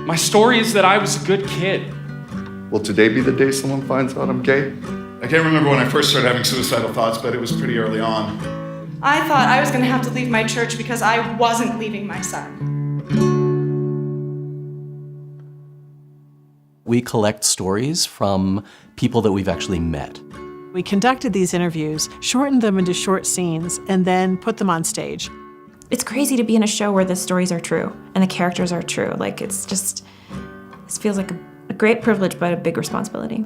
My story is that I was a good kid. Will today be the day someone finds out I'm gay? I can't remember when I first started having suicidal thoughts, but it was pretty early on. I thought I was going to have to leave my church because I wasn't leaving my son. We collect stories from people that we've actually met. We conducted these interviews, shortened them into short scenes, and then put them on stage. It's crazy to be in a show where the stories are true and the characters are true. Like, this feels like a great privilege, but a big responsibility.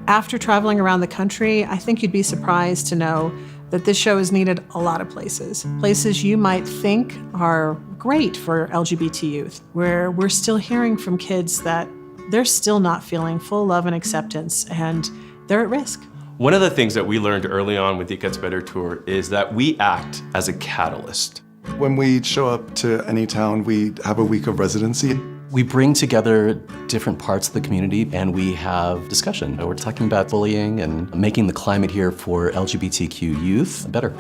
After traveling around the country, I think you'd be surprised to know that this show is needed a lot of places. Places you might think are great for LGBT youth, where we're still hearing from kids that they're still not feeling full love and acceptance, and they're at risk. One of the things that we learned early on with the It Gets Better tour is that we act as a catalyst. When we show up to any town, we have a week of residency. We bring together different parts of the community and we have discussion. We're talking about bullying and making the climate here for LGBTQ youth better.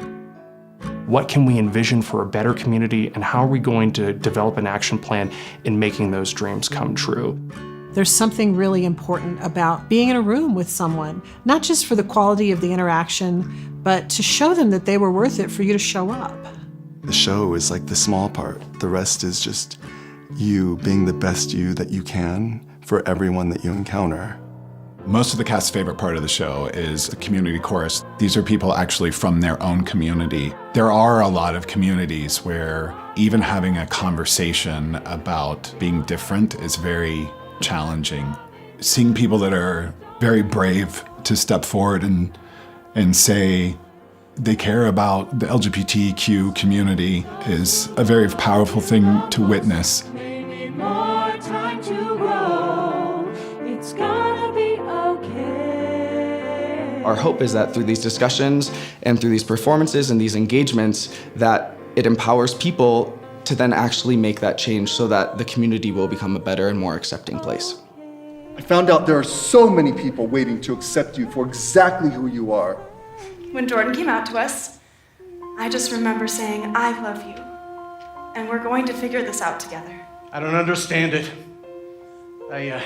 What can we envision for a better community, and how are we going to develop an action plan in making those dreams come true? There's something really important about being in a room with someone, not just for the quality of the interaction, but to show them that they were worth it for you to show up. The show is like the small part. The rest is just you being the best you that you can for everyone that you encounter. Most of the cast's favorite part of the show is the community chorus. These are people actually from their own community. There are a lot of communities where even having a conversation about being different is very challenging. Seeing people that are very brave to step forward and say they care about the LGBTQ community is a very powerful thing to witness. Our hope is that through these discussions and through these performances and these engagements, that it empowers people to then actually make that change so that the community will become a better and more accepting place. I found out there are so many people waiting to accept you for exactly who you are. When Jordan came out to us, I just remember saying, I love you, and we're going to figure this out together. I don't understand it. I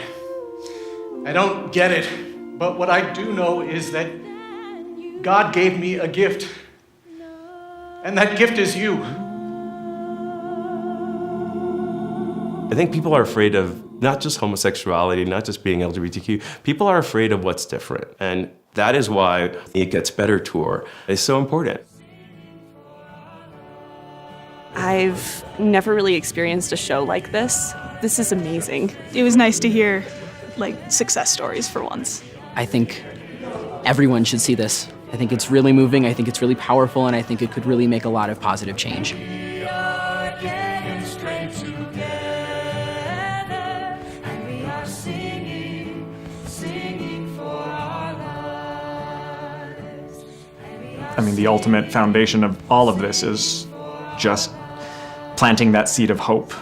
don't get it. But what I do know is that God gave me a gift, and that gift is you. I think people are afraid of not just homosexuality, not just being LGBTQ, people are afraid of what's different. And that is why the It Gets Better tour is so important. I've never really experienced a show like this. This is amazing. It was nice to hear, success stories for once. I think everyone should see this. I think it's really moving, I think it's really powerful, and I think it could really make a lot of positive change. I mean, the ultimate foundation of all of this is just planting that seed of hope